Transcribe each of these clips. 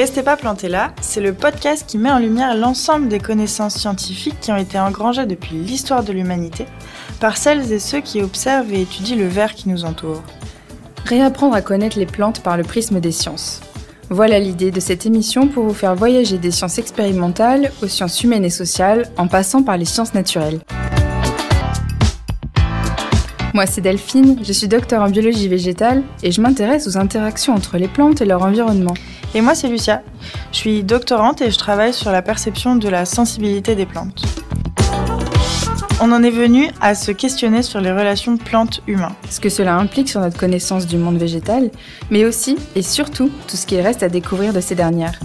Restez pas plantés là, c'est le podcast qui met en lumière l'ensemble des connaissances scientifiques qui ont été engrangées depuis l'histoire de l'humanité par celles et ceux qui observent et étudient le verre qui nous entoure. Réapprendre à connaître les plantes par le prisme des sciences. Voilà l'idée de cette émission pour vous faire voyager des sciences expérimentales aux sciences humaines et sociales en passant par les sciences naturelles. Moi, c'est Delphine, je suis docteur en biologie végétale et je m'intéresse aux interactions entre les plantes et leur environnement. Et moi, c'est Lucia. Je suis doctorante et je travaille sur la perception de la sensibilité des plantes. On en est venu à se questionner sur les relations plantes-humains. Ce que cela implique sur notre connaissance du monde végétal, mais aussi et surtout tout ce qu'il reste à découvrir de ces dernières.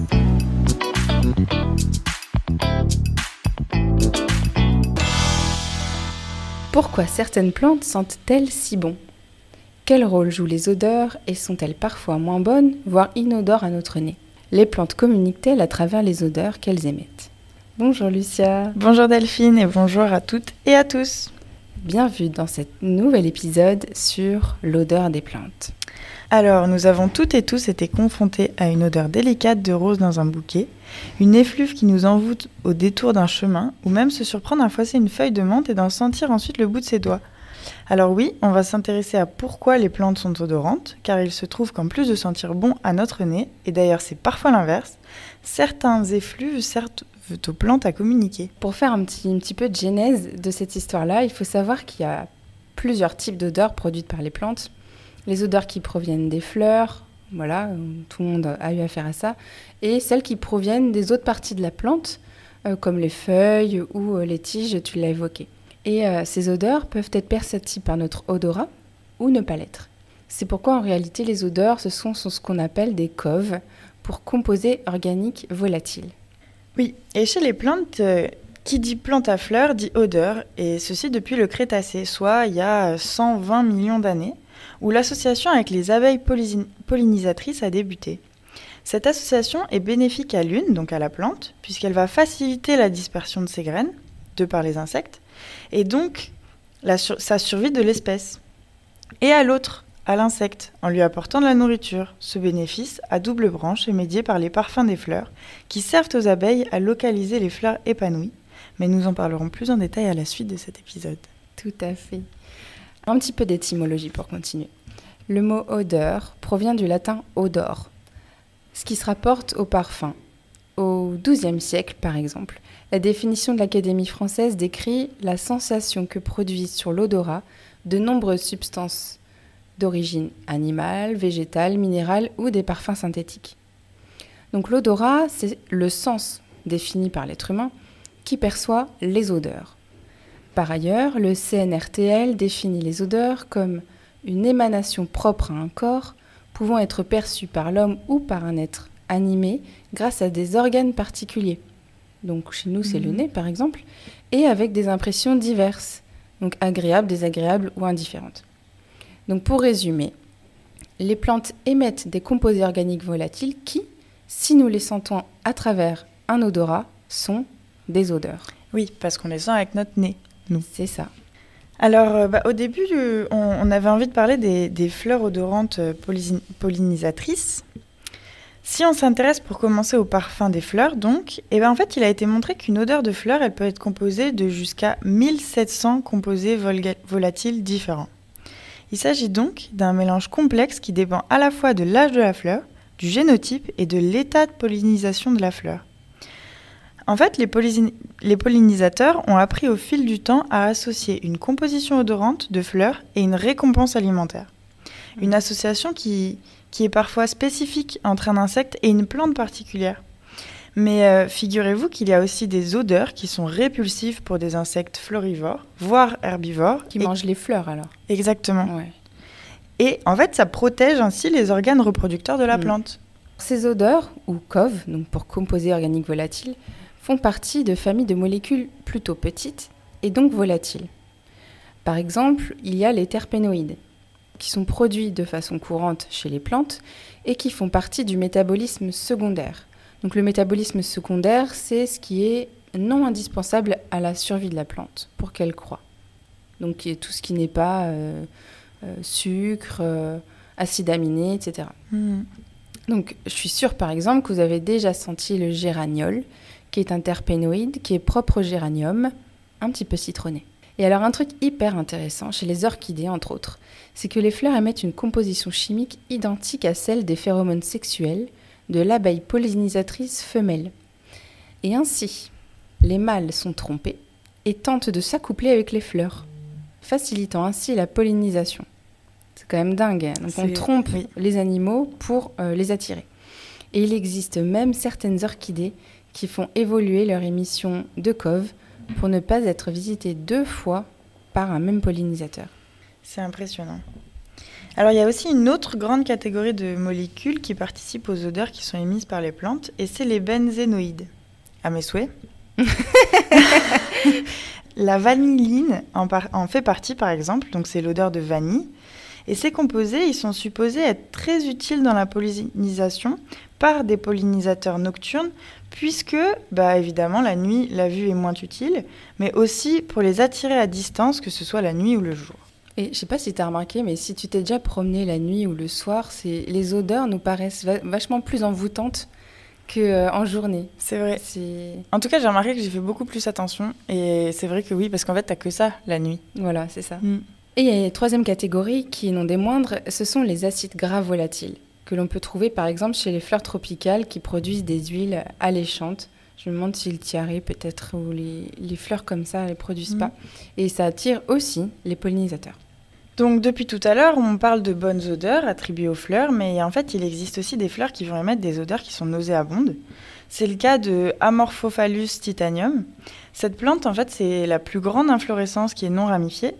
Pourquoi certaines plantes sentent-elles si bon ? Quel rôle jouent les odeurs et sont-elles parfois moins bonnes, voire inodores à notre nez ? Les plantes communiquent-elles à travers les odeurs qu'elles émettent ? Bonjour Lucia. Bonjour Delphine et bonjour à toutes et à tous. Bienvenue dans cet nouvel épisode sur l'odeur des plantes. Alors, nous avons toutes et tous été confrontés à une odeur délicate de rose dans un bouquet, une effluve qui nous envoûte au détour d'un chemin, ou même se surprendre à froisser une feuille de menthe et d'en sentir ensuite le bout de ses doigts. Alors oui, on va s'intéresser à pourquoi les plantes sont odorantes, car il se trouve qu'en plus de sentir bon à notre nez, et d'ailleurs c'est parfois l'inverse, certains effluves servent aux plantes à communiquer. Pour faire un petit peu de genèse de cette histoire-là, il faut savoir qu'il y a plusieurs types d'odeurs produites par les plantes. Les odeurs qui proviennent des fleurs, voilà, tout le monde a eu affaire à ça, et celles qui proviennent des autres parties de la plante, comme les feuilles ou les tiges, tu l'as évoqué. Et ces odeurs peuvent être perceptibles par notre odorat ou ne pas l'être. C'est pourquoi en réalité les odeurs, ce sont ce qu'on appelle des COV, pour composés organiques volatiles. Oui, et chez les plantes, qui dit plante à fleurs dit odeur, et ceci depuis le Crétacé, soit il y a 120 millions d'années, où l'association avec les abeilles pollinisatrices a débuté. Cette association est bénéfique à l'une, donc à la plante, puisqu'elle va faciliter la dispersion de ses graines, de par les insectes, et donc sa survie de l'espèce. Et à l'autre, à l'insecte, en lui apportant de la nourriture. Ce bénéfice à double branche est médié par les parfums des fleurs, qui servent aux abeilles à localiser les fleurs épanouies, mais nous en parlerons plus en détail à la suite de cet épisode. Tout à fait. Un petit peu d'étymologie pour continuer. Le mot odeur provient du latin odor, ce qui se rapporte au parfum. Au XIIe siècle, par exemple, la définition de l'Académie française décrit la sensation que produisent sur l'odorat de nombreuses substances d'origine animale, végétale, minérale ou des parfums synthétiques. Donc l'odorat, c'est le sens défini par l'être humain qui perçoit les odeurs. Par ailleurs, le CNRTL définit les odeurs comme une émanation propre à un corps pouvant être perçue par l'homme ou par un être animé grâce à des organes particuliers. Donc chez nous, c'est le nez par exemple, et avec des impressions diverses, donc agréables, désagréables ou indifférentes. Donc pour résumer, les plantes émettent des composés organiques volatiles qui, si nous les sentons à travers un odorat, sont des odeurs. Oui, parce qu'on les sent avec notre nez. Nous. C'est ça. Alors, au début, on avait envie de parler des fleurs odorantes pollinisatrices. Si on s'intéresse pour commencer au parfum des fleurs, donc, en fait, il a été montré qu'une odeur de fleur, elle peut être composée de jusqu'à 1700 composés volatiles différents. Il s'agit donc d'un mélange complexe qui dépend à la fois de l'âge de la fleur, du génotype et de l'état de pollinisation de la fleur. En fait, les pollinisateurs ont appris au fil du temps à associer une composition odorante de fleurs et une récompense alimentaire. Une association qui est parfois spécifique entre un insecte et une plante particulière. Mais figurez-vous qu'il y a aussi des odeurs qui sont répulsives pour des insectes florivores, voire herbivores. Qui mangent les fleurs alors. Exactement. Ouais. Et en fait, ça protège ainsi les organes reproducteurs de la plante. Ces odeurs, ou COV, donc pour composés organiques volatiles, font partie de familles de molécules plutôt petites et donc volatiles. Par exemple, il y a les terpénoïdes, qui sont produits de façon courante chez les plantes et qui font partie du métabolisme secondaire. Donc le métabolisme secondaire, c'est ce qui est non indispensable à la survie de la plante pour qu'elle croît. Donc tout ce qui n'est pas sucre, acides aminés, etc. Donc, je suis sûre, par exemple, que vous avez déjà senti le géraniol, qui est un terpénoïde, qui est propre au géranium, un petit peu citronné. Et alors, un truc hyper intéressant, chez les orchidées, entre autres, c'est que les fleurs émettent une composition chimique identique à celle des phéromones sexuels de l'abeille pollinisatrice femelle. Et ainsi, les mâles sont trompés et tentent de s'accoupler avec les fleurs, facilitant ainsi la pollinisation. C'est quand même dingue. Donc on trompe les animaux pour les attirer. Et il existe même certaines orchidées qui font évoluer leur émission de cove pour ne pas être visitées 2 fois par un même pollinisateur. C'est impressionnant. Alors il y a aussi une autre grande catégorie de molécules qui participent aux odeurs qui sont émises par les plantes, et c'est les benzénoïdes. À mes souhaits. La vanilline en fait partie, par exemple, donc c'est l'odeur de vanille. Et ces composés, ils sont supposés être très utiles dans la pollinisation par des pollinisateurs nocturnes, puisque, évidemment, la nuit, la vue est moins utile, mais aussi pour les attirer à distance, que ce soit la nuit ou le jour. Et je ne sais pas si tu as remarqué, mais si tu t'es déjà promené la nuit ou le soir, les odeurs nous paraissent vachement plus envoûtantes qu'en journée. C'est vrai. En tout cas, j'ai remarqué que j'ai fait beaucoup plus attention, et c'est vrai que oui, parce qu'en fait, t'as que ça, la nuit. Voilà, c'est ça. Et il y a une troisième catégorie, qui est non des moindres, ce sont les acides gras volatiles, que l'on peut trouver par exemple chez les fleurs tropicales qui produisent des huiles alléchantes. Je me demande si le tiare peut-être, ou les fleurs comme ça ne les produisent pas. Et ça attire aussi les pollinisateurs. Donc depuis tout à l'heure, on parle de bonnes odeurs attribuées aux fleurs, mais en fait, il existe aussi des fleurs qui vont émettre des odeurs qui sont nauséabondes. C'est le cas de Amorphophallus titanium. Cette plante, en fait, c'est la plus grande inflorescence qui est non ramifiée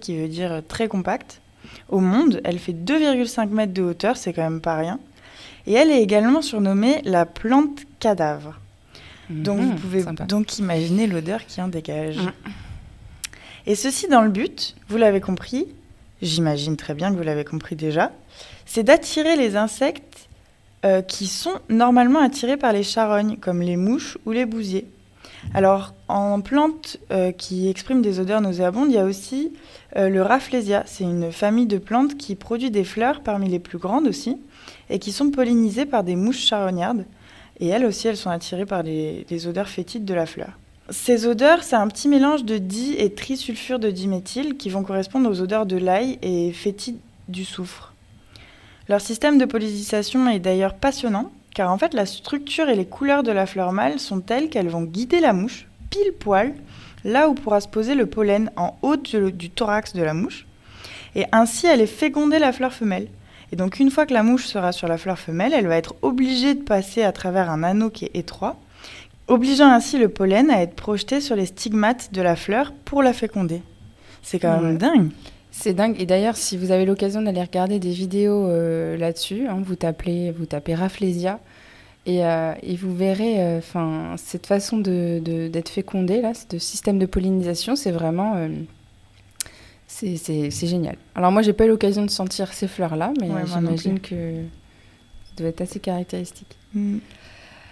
qui veut dire très compacte. Au monde, elle fait 2,5 mètres de hauteur, c'est quand même pas rien. Et elle est également surnommée la plante cadavre. Donc vous pouvez donc imaginer l'odeur qui en dégage. Et ceci dans le but, vous l'avez compris, j'imagine très bien que vous l'avez compris déjà, c'est d'attirer les insectes qui sont normalement attirés par les charognes, comme les mouches ou les bousiers. Alors, en plantes qui expriment des odeurs nauséabondes, il y a aussi le Rafflesia. C'est une famille de plantes qui produit des fleurs parmi les plus grandes aussi, et qui sont pollinisées par des mouches charognardes. Et elles aussi, elles sont attirées par les odeurs fétides de la fleur. Ces odeurs, c'est un petit mélange de di- et trisulfure de diméthyle qui vont correspondre aux odeurs de l'ail et fétides du soufre. Leur système de pollinisation est d'ailleurs passionnant, car en fait la structure et les couleurs de la fleur mâle sont telles qu'elles vont guider la mouche, pile poil, là où pourra se poser le pollen en haut du thorax de la mouche, et ainsi elle est féconder la fleur femelle. Et donc une fois que la mouche sera sur la fleur femelle, elle va être obligée de passer à travers un anneau qui est étroit, obligeant ainsi le pollen à être projeté sur les stigmates de la fleur pour la féconder. C'est quand même dingue. C'est dingue. Et d'ailleurs, si vous avez l'occasion d'aller regarder des vidéos là-dessus, vous tapez Rafflesia et vous verrez cette façon d'être fécondé, là, ce système de pollinisation, c'est vraiment... c'est génial. Alors moi, j'ai pas eu l'occasion de sentir ces fleurs-là, mais j'imagine que ça doit être assez caractéristique.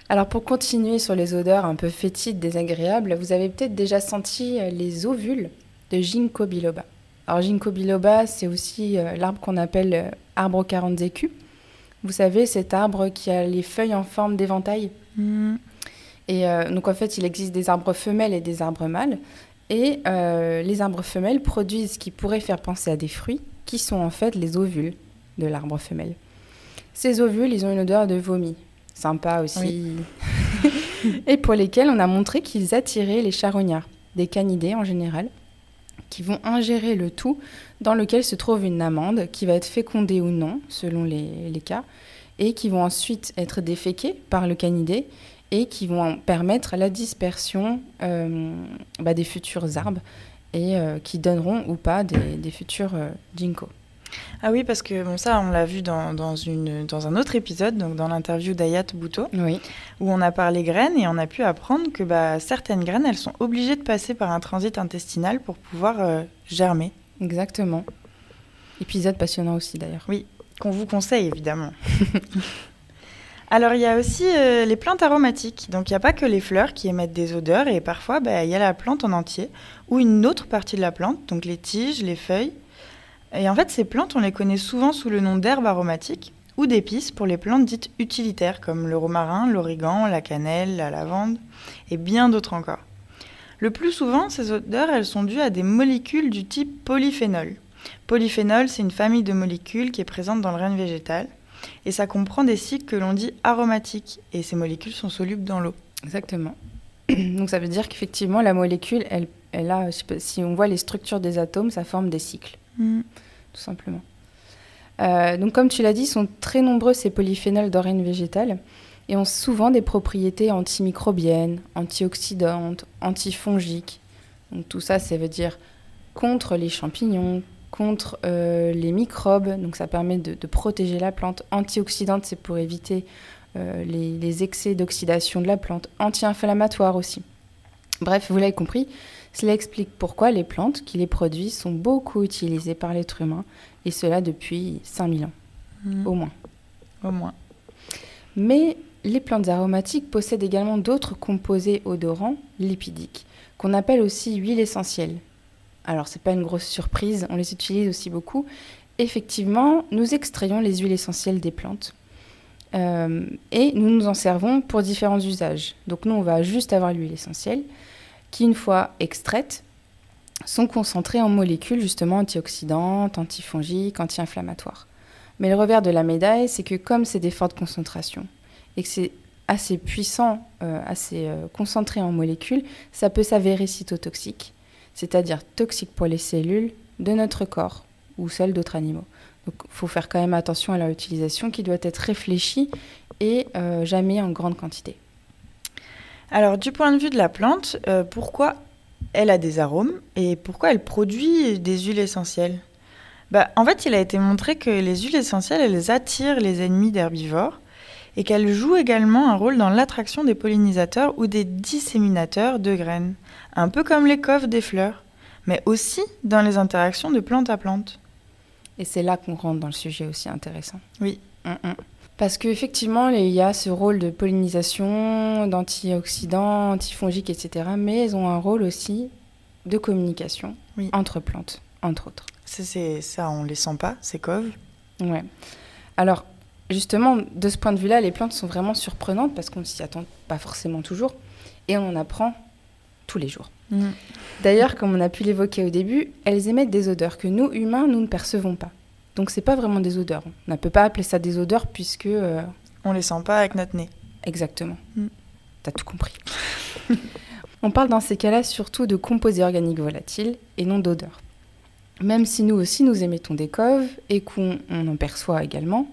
Alors pour continuer sur les odeurs un peu fétides, désagréables, vous avez peut-être déjà senti les ovules de Ginkgo biloba. Alors Ginkgo biloba, c'est aussi l'arbre qu'on appelle arbre aux 40 écus. Vous savez, cet arbre qui a les feuilles en forme d'éventail. Et donc en fait, il existe des arbres femelles et des arbres mâles. Et les arbres femelles produisent ce qui pourrait faire penser à des fruits, qui sont en fait les ovules de l'arbre femelle. Ces ovules, ils ont une odeur de vomi. Sympa aussi. Oui. Et pour lesquels on a montré qu'ils attiraient les charognards, des canidés en général, qui vont ingérer le tout dans lequel se trouve une amande qui va être fécondée ou non, selon les cas, et qui vont ensuite être déféqués par le canidé et qui vont permettre la dispersion des futurs arbres et qui donneront ou pas des futurs ginkgo. Ah oui, parce que ça, on l'a vu dans un autre épisode, donc dans l'interview d'Ayat Bouto, où on a parlé graines et on a pu apprendre que certaines graines, elles sont obligées de passer par un transit intestinal pour pouvoir germer. Exactement. Épisode passionnant aussi d'ailleurs. Oui, qu'on vous conseille évidemment. Alors il y a aussi les plantes aromatiques, donc il n'y a pas que les fleurs qui émettent des odeurs et parfois il y a la plante en entier ou une autre partie de la plante, donc les tiges, les feuilles. Et en fait, ces plantes, on les connaît souvent sous le nom d'herbes aromatiques ou d'épices pour les plantes dites utilitaires comme le romarin, l'origan, la cannelle, la lavande et bien d'autres encore. Le plus souvent, ces odeurs, elles sont dues à des molécules du type polyphénol. Polyphénol, c'est une famille de molécules qui est présente dans le règne végétal et ça comprend des cycles que l'on dit aromatiques et ces molécules sont solubles dans l'eau. Exactement. Donc ça veut dire qu'effectivement, la molécule, elle a, si on voit les structures des atomes, ça forme des cycles, tout simplement. Donc comme tu l'as dit, sont très nombreux ces polyphénols d'origine végétale et ont souvent des propriétés antimicrobiennes, antioxydantes, antifongiques. Donc tout ça, ça veut dire contre les champignons, contre les microbes, donc ça permet de protéger la plante. Antioxydante, c'est pour éviter les excès d'oxydation de la plante. Anti-inflammatoire aussi. Bref, vous l'avez compris, cela explique pourquoi les plantes qui les produisent sont beaucoup utilisées par l'être humain, et cela depuis 5000 ans, au moins. Au moins. Mais les plantes aromatiques possèdent également d'autres composés odorants lipidiques, qu'on appelle aussi huiles essentielles. Alors, ce n'est pas une grosse surprise, on les utilise aussi beaucoup. Effectivement, nous extrayons les huiles essentielles des plantes. Et nous nous en servons pour différents usages. Donc nous, on va juste avoir l'huile essentielle qui, une fois extraites, sont concentrées en molécules justement antioxydantes, antifongiques, anti-inflammatoires. Mais le revers de la médaille, c'est que comme c'est des fortes concentrations et que c'est assez puissant, assez concentré en molécules, ça peut s'avérer cytotoxique, c'est-à-dire toxique pour les cellules de notre corps ou celles d'autres animaux. Donc, il faut faire quand même attention à leur utilisation qui doit être réfléchie et jamais en grande quantité. Alors, du point de vue de la plante, pourquoi elle a des arômes et pourquoi elle produit des huiles essentielles ? En fait, il a été montré que les huiles essentielles, elles attirent les ennemis d'herbivores et qu'elles jouent également un rôle dans l'attraction des pollinisateurs ou des disséminateurs de graines, un peu comme les coves des fleurs, mais aussi dans les interactions de plante à plante. Et c'est là qu'on rentre dans le sujet aussi intéressant. Oui. Parce qu'effectivement, il y a ce rôle de pollinisation, d'antioxydants, antifongiques, etc. Mais elles ont un rôle aussi de communication entre plantes, entre autres. C'est ça, on ne les sent pas, ces coves. Ouais. Alors, justement, de ce point de vue-là, les plantes sont vraiment surprenantes parce qu'on ne s'y attend pas forcément toujours. Et on en apprend tous les jours. D'ailleurs, comme on a pu l'évoquer au début, elles émettent des odeurs que nous, humains, nous ne percevons pas. Donc, ce n'est pas vraiment des odeurs. On ne peut pas appeler ça des odeurs puisque... on ne les sent pas avec notre nez. Exactement. T'as tout compris. On parle dans ces cas-là surtout de composés organiques volatiles et non d'odeurs. Même si nous aussi, nous émettons des coves et qu'on en perçoit également,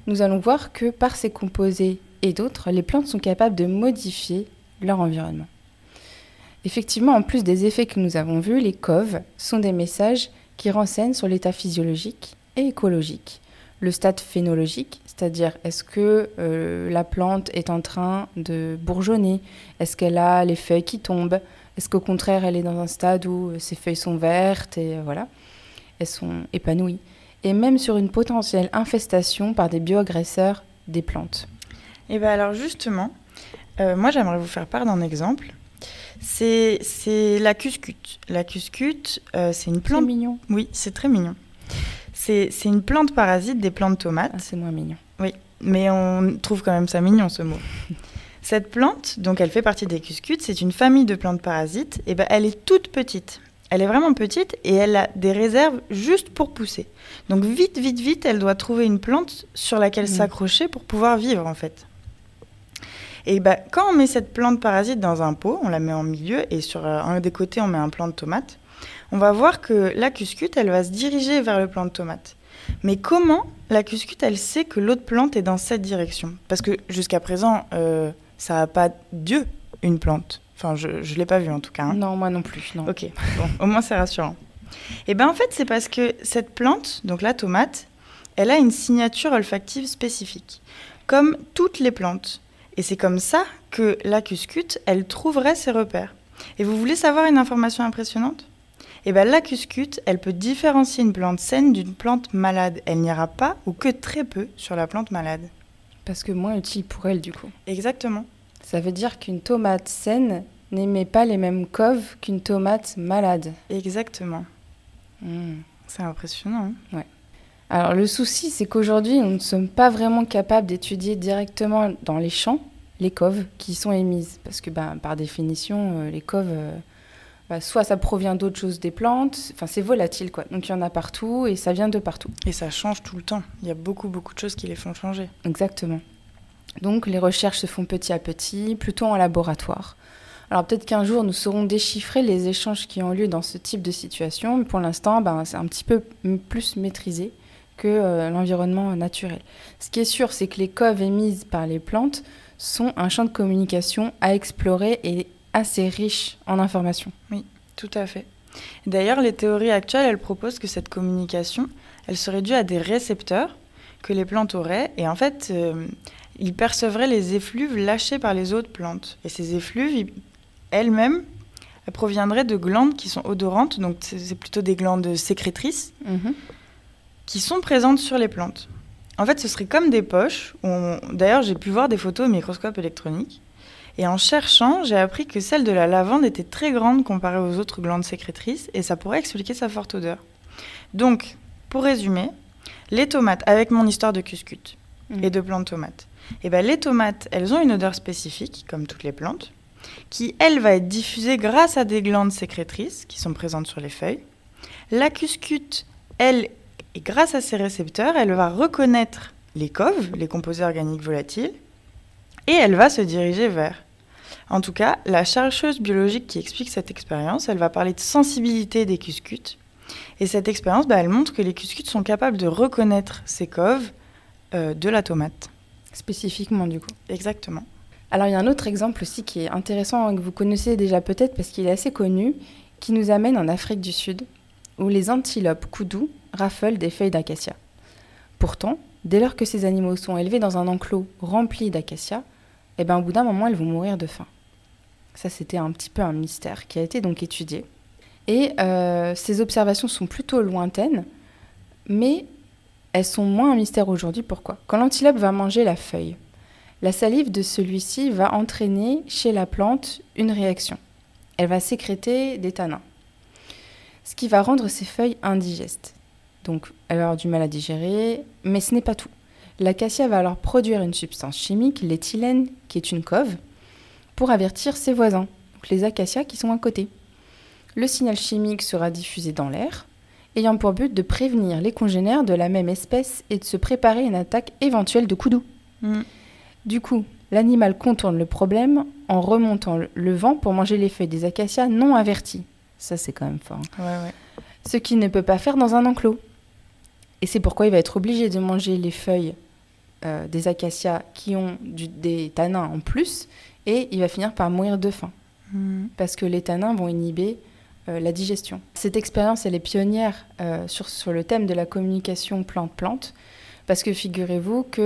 nous allons voir que par ces composés et d'autres, les plantes sont capables de modifier leur environnement. Effectivement, en plus des effets que nous avons vus, les coves sont des messages qui renseignent sur l'état physiologique et écologique. Le stade phénologique, c'est-à-dire est-ce que la plante est en train de bourgeonner, est-ce qu'elle a les feuilles qui tombent, est-ce qu'au contraire elle est dans un stade où ses feuilles sont vertes et voilà, elles sont épanouies. Et même sur une potentielle infestation par des bioagresseurs des plantes. Et bien alors justement, moi j'aimerais vous faire part d'un exemple. C'est la cuscute. La cuscute, c'est une plante... C'est mignon. Oui, c'est très mignon. C'est une plante parasite des plantes tomates. Ah, c'est moins mignon. Oui, mais on trouve quand même ça mignon, ce mot. Cette plante, donc elle fait partie des cuscutes, c'est une famille de plantes parasites. Et ben, elle est toute petite. Elle est vraiment petite et elle a des réserves juste pour pousser. Donc vite, vite, vite, elle doit trouver une plante sur laquelle s'accrocher pour pouvoir vivre, en fait. Et quand on met cette plante parasite dans un pot, on la met en milieu et sur un des côtés, on met un plant de tomate, on va voir que la cuscute, elle va se diriger vers le plant de tomate. Mais comment la cuscute, elle sait que l'autre plante est dans cette direction ? Parce que jusqu'à présent, ça n'a pas Dieu, une plante. Enfin, je ne l'ai pas vue en tout cas. Non, moi non plus. Non. Ok, bon, au moins c'est rassurant. Et en fait, c'est parce que cette plante, donc la tomate, elle a une signature olfactive spécifique, comme toutes les plantes. Et c'est comme ça que la cuscute, elle trouverait ses repères. Et vous voulez savoir une information impressionnante ? La cuscute, elle peut différencier une plante saine d'une plante malade. Elle n'ira pas, ou que très peu, sur la plante malade. Parce que moins utile pour elle, du coup. Exactement. Ça veut dire qu'une tomate saine n'émet pas les mêmes coves qu'une tomate malade. Exactement. C'est impressionnant. Ouais. Alors le souci, c'est qu'aujourd'hui, nous ne sommes pas vraiment capables d'étudier directement dans les champs les coves qui sont émises. Parce que par définition, les coves, soit ça provient d'autres choses des plantes, enfin c'est volatile quoi. Donc il y en a partout et ça vient de partout. Et ça change tout le temps. Il y a beaucoup de choses qui les font changer. Exactement. Donc les recherches se font petit à petit, plutôt en laboratoire. Alors peut-être qu'un jour, nous saurons déchiffrer les échanges qui ont lieu dans ce type de situation. Mais pour l'instant, c'est un petit peu plus maîtrisé que l'environnement naturel. Ce qui est sûr, c'est que les coves émises par les plantes sont un champ de communication à explorer et assez riche en informations. Oui, tout à fait. D'ailleurs, les théories actuelles, elles proposent que cette communication, elle serait due à des récepteurs que les plantes auraient. Et en fait, ils percevraient les effluves lâchés par les autres plantes. Et ces effluves, elles-mêmes, elles proviendraient de glandes qui sont odorantes, donc c'est plutôt des glandes sécrétrices, qui sont présentes sur les plantes. En fait, ce serait comme des poches. D'ailleurs, j'ai pu voir des photos au microscope électronique. Et en cherchant, j'ai appris que celle de la lavande était très grande comparée aux autres glandes sécrétrices, et ça pourrait expliquer sa forte odeur. Donc, pour résumer, les tomates, avec mon histoire de cuscute et de plantes tomates, les tomates, elles ont une odeur spécifique, comme toutes les plantes, qui, elle, va être diffusée grâce à des glandes sécrétrices qui sont présentes sur les feuilles. La cuscute, elle, et grâce à ces récepteurs, elle va reconnaître les coves, les composés organiques volatiles, et elle va se diriger vers. En tout cas, la chercheuse biologique qui explique cette expérience, elle va parler de sensibilité des cuscutes. Et cette expérience, elle montre que les cuscutes sont capables de reconnaître ces coves de la tomate. Spécifiquement, du coup. Exactement. Alors, il y a un autre exemple aussi qui est intéressant, que vous connaissez déjà peut-être parce qu'il est assez connu, qui nous amène en Afrique du Sud, où les antilopes koudous raffolent des feuilles d'acacia. Pourtant, dès lors que ces animaux sont élevés dans un enclos rempli d'acacia, au bout d'un moment, elles vont mourir de faim. Ça, c'était un petit peu un mystère qui a été donc étudié. Et ces observations sont plutôt lointaines, mais elles sont moins un mystère aujourd'hui. Pourquoi ? Quand l'antilope va manger la feuille, la salive de celui-ci va entraîner chez la plante une réaction. Elle va sécréter des tanins, ce qui va rendre ces feuilles indigestes. Donc, elle va avoir du mal à digérer, mais ce n'est pas tout. L'acacia va alors produire une substance chimique, l'éthylène, qui est une cove, pour avertir ses voisins, donc les acacias qui sont à côté. Le signal chimique sera diffusé dans l'air, ayant pour but de prévenir les congénères de la même espèce et de se préparer à une attaque éventuelle de koudous. Du coup, l'animal contourne le problème en remontant le vent pour manger les feuilles des acacias non averties. Ça, c'est quand même fort. Ouais. Ce qu'il ne peut pas faire dans un enclos. Et c'est pourquoi il va être obligé de manger les feuilles des acacias qui ont des tanins en plus, et il va finir par mourir de faim. Parce que les tanins vont inhiber la digestion. Cette expérience, elle est pionnière sur le thème de la communication plante-plante, parce que figurez-vous qu'il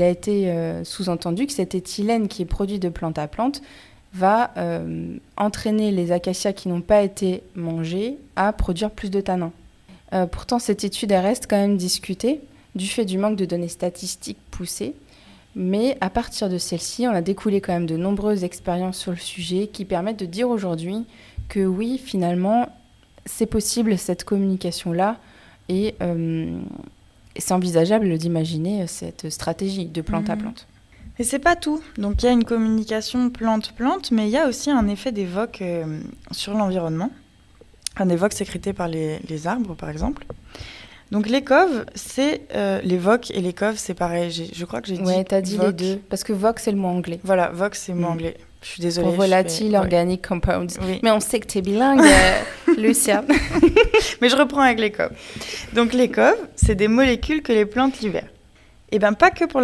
a été sous-entendu que cet éthylène qui est produit de plante à plante va entraîner les acacias qui n'ont pas été mangés à produire plus de tanins. Pourtant, cette étude elle reste quand même discutée du fait du manque de données statistiques poussées, mais à partir de celle-ci, on a découlé quand même de nombreuses expériences sur le sujet qui permettent de dire aujourd'hui que oui, finalement, c'est possible cette communication-là et c'est envisageable d'imaginer cette stratégie de plante à plante. Mais c'est pas tout. Donc il y a une communication plante-plante, mais il y a aussi un effet d'évoque sur l'environnement. Un évoque sécrété par les arbres, par exemple. Donc les coves, c'est les vocs et les coves, c'est pareil. Je crois que j'ai dit. Ouais, t'as dit les deux, parce que voc c'est le mot anglais. Voilà, voc c'est le mot anglais. Je suis désolée. Pour volatile, organic compounds. Oui. Mais on sait que t'es bilingue, Lucia. Mais je reprends avec les coves. Donc les coves, c'est des molécules que les plantes libèrent. Et bien pas que pour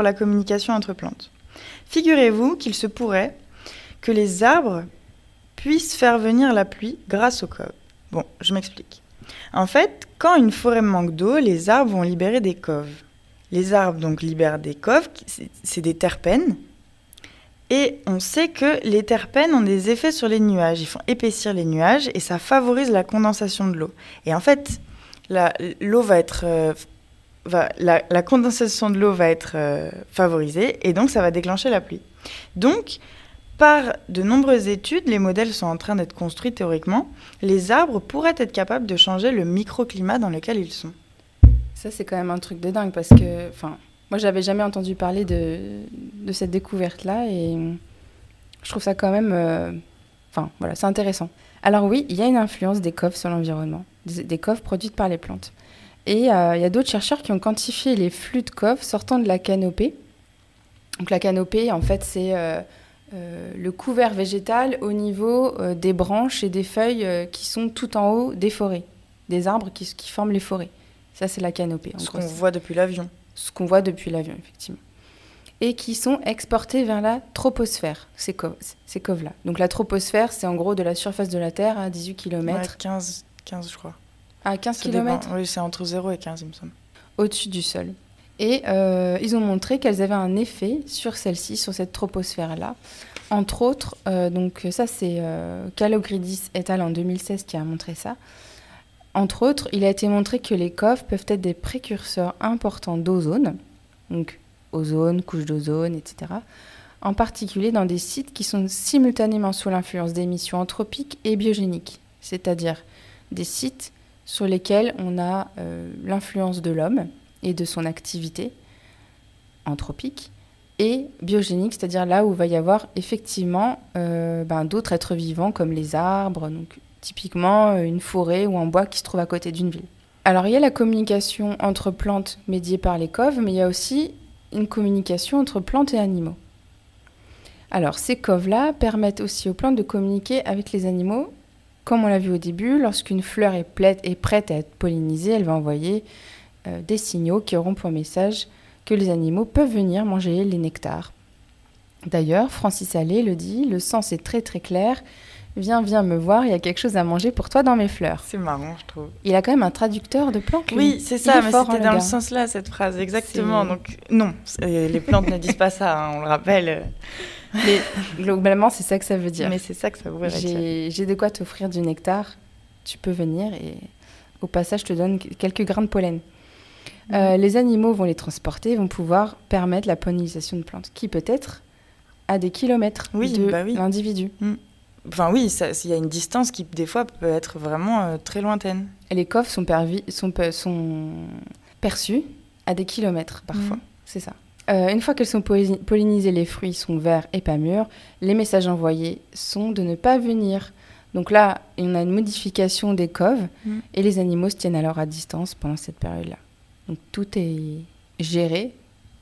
la communication entre plantes. Figurez-vous qu'il se pourrait que les arbres puissent faire venir la pluie grâce aux coves. Bon, je m'explique. En fait, quand une forêt manque d'eau, les arbres vont libérer des coves. Les arbres donc libèrent des coves, c'est des terpènes. Et on sait que les terpènes ont des effets sur les nuages. Ils font épaissir les nuages et ça favorise la condensation de l'eau. Et en fait, l'eau va être... la condensation de l'eau va être favorisée et donc ça va déclencher la pluie. Donc, Par de nombreuses études, les modèles sont en train d'être construits théoriquement. Les arbres pourraient être capables de changer le microclimat dans lequel ils sont. Ça, c'est quand même un truc de dingue parce que, moi, j'avais jamais entendu parler de cette découverte-là et je trouve ça quand même, voilà, c'est intéressant. Alors oui, il y a une influence des coves sur l'environnement, des coves produites par les plantes. Et il y a d'autres chercheurs qui ont quantifié les flux de coves sortant de la canopée. Donc la canopée, en fait, c'est le couvert végétal au niveau des branches et des feuilles qui sont tout en haut des forêts, des arbres qui forment les forêts. Ça, c'est la canopée. Ce qu'on voit depuis l'avion. Ce qu'on voit depuis l'avion, effectivement. Et qui sont exportés vers la troposphère, ces coves-là. Donc la troposphère, c'est en gros de la surface de la Terre à 18 km. Ouais, 15, je crois. À 15 km. Oui, c'est entre 0 et 15, il me semble. Au-dessus du sol. Et ils ont montré qu'elles avaient un effet sur celle-ci, sur cette troposphère-là. Entre autres, donc ça c'est Kalogridis et al. En 2016 qui a montré ça. Entre autres, il a été montré que les coves peuvent être des précurseurs importants d'ozone, donc ozone, couche d'ozone, etc. En particulier dans des sites qui sont simultanément sous l'influence d'émissions anthropiques et biogéniques, c'est-à-dire des sites sur lesquels on a l'influence de l'homme et de son activité anthropique, et biogénique, c'est-à-dire là où il va y avoir effectivement d'autres êtres vivants comme les arbres, donc typiquement une forêt ou un bois qui se trouve à côté d'une ville. Alors il y a la communication entre plantes médiée par les coves, mais il y a aussi une communication entre plantes et animaux. Alors ces coves-là permettent aussi aux plantes de communiquer avec les animaux. Comme on l'a vu au début, lorsqu'une fleur est prête à être pollinisée, elle va envoyer des signaux qui auront pour message que les animaux peuvent venir manger les nectars. D'ailleurs, Francis Allais le dit, le sens est très très clair. Viens me voir, il y a quelque chose à manger pour toi dans mes fleurs. C'est marrant, je trouve. Il a quand même un traducteur de plantes. Oui, c'est ça, mais c'était dans le sens là, cette phrase, exactement. Donc non, les plantes ne disent pas ça, hein, on le rappelle. Mais globalement, c'est ça que ça veut dire. Mais c'est ça que ça voudrait dire. J'ai de quoi t'offrir du nectar, tu peux venir et au passage, je te donne quelques grains de pollen. Les animaux vont les transporter, vont pouvoir permettre la pollinisation de plantes, qui peut être à des kilomètres de l'individu. Enfin oui, il y a une distance qui des fois peut être vraiment très lointaine. Et les coves sont perçues à des kilomètres parfois, c'est ça. Une fois qu'elles sont pollinisées, les fruits sont verts et pas mûrs. Les messages envoyés sont de ne pas venir. Donc là, on a une modification des coves et les animaux se tiennent alors à distance pendant cette période-là. Donc tout est géré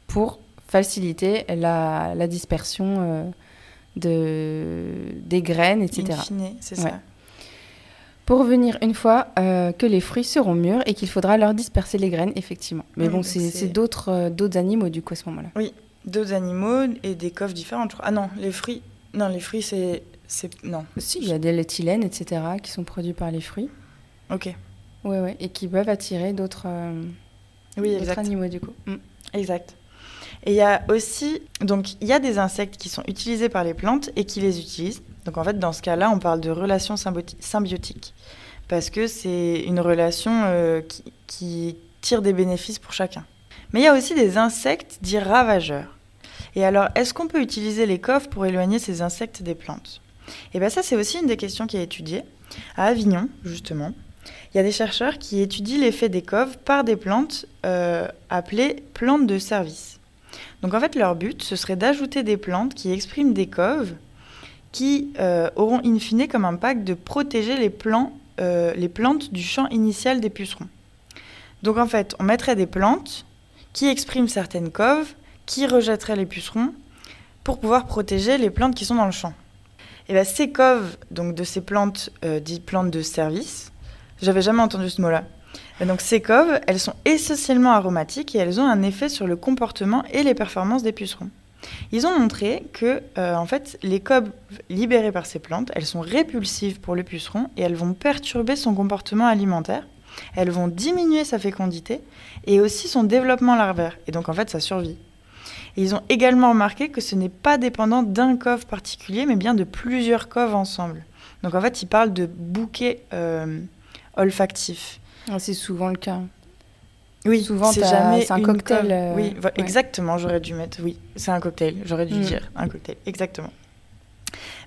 pour faciliter la dispersion des graines, etc. In fine, c'est ça. Pour venir une fois que les fruits seront mûrs et qu'il faudra leur disperser les graines, effectivement. Mais bon, c'est d'autres animaux, du coup, à ce moment-là. Oui, d'autres animaux et des coves différentes. Ah non, les fruits, c'est... Non. Si, il y a des l'éthylène, etc., qui sont produits par les fruits. Ok. Oui, et qui peuvent attirer d'autres animaux, du coup. Exact. Et il y a aussi... Donc, il y a des insectes qui sont utilisés par les plantes et qui les utilisent. Donc, en fait, dans ce cas-là, on parle de relation symbiotique. Parce que c'est une relation qui tire des bénéfices pour chacun. Mais il y a aussi des insectes dits ravageurs. Et alors, est-ce qu'on peut utiliser les coves pour éloigner ces insectes des plantes ? Et bien ça, c'est aussi une des questions qui est étudiée. À Avignon, justement, il y a des chercheurs qui étudient l'effet des coves par des plantes appelées plantes de service. Donc en fait, leur but, ce serait d'ajouter des plantes qui expriment des coves qui auront in fine comme impact de protéger les plantes du champ initial des pucerons. Donc en fait, on mettrait des plantes qui expriment certaines coves, qui rejetteraient les pucerons pour pouvoir protéger les plantes qui sont dans le champ. Et bien ces coves, donc de ces plantes dites plantes de service, j'avais jamais entendu ce mot-là. Et donc ces coves, elles sont essentiellement aromatiques et elles ont un effet sur le comportement et les performances des pucerons. Ils ont montré que en fait, les coves libérées par ces plantes, elles sont répulsives pour le puceron et elles vont perturber son comportement alimentaire. Elles vont diminuer sa fécondité et aussi son développement larvaire, et donc en fait sa survie. Et ils ont également remarqué que ce n'est pas dépendant d'un cove particulier, mais bien de plusieurs coves ensemble. Donc en fait, ils parlent de bouquet olfactif. C'est souvent le cas. Oui, souvent c'est un cocktail. Oui, exactement, j'aurais dû mettre. Oui, c'est un cocktail, j'aurais dû dire un cocktail, exactement.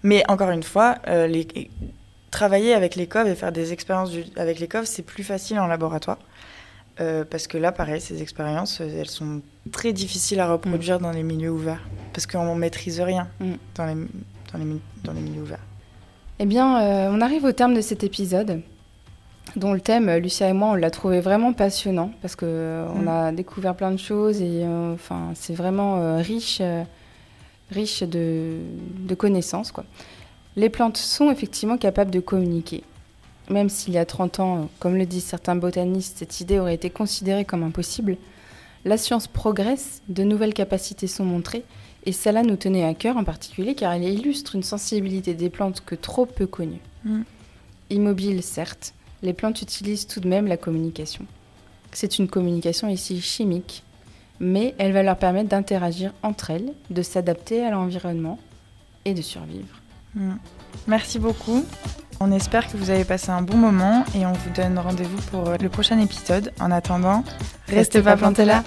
Mais encore une fois, travailler avec les coves et faire des expériences avec les coves, c'est plus facile en laboratoire. Parce que là, pareil, ces expériences, elles sont très difficiles à reproduire dans les milieux ouverts. Parce qu'on ne maîtrise rien dans les milieux ouverts. Eh bien, on arrive au terme de cet épisode, dont le thème, Lucia et moi, on l'a trouvé vraiment passionnant, parce qu'on a découvert plein de choses et c'est vraiment riche de connaissances, quoi. Les plantes sont effectivement capables de communiquer. Même s'il y a 30 ans, comme le disent certains botanistes, cette idée aurait été considérée comme impossible, la science progresse, de nouvelles capacités sont montrées, et cela nous tenait à cœur en particulier car elle illustre une sensibilité des plantes que trop peu connue. Immobiles, certes, les plantes utilisent tout de même la communication. C'est une communication ici chimique, mais elle va leur permettre d'interagir entre elles, de s'adapter à l'environnement et de survivre. Merci beaucoup. On espère que vous avez passé un bon moment et on vous donne rendez-vous pour le prochain épisode. En attendant, restez pas plantés là.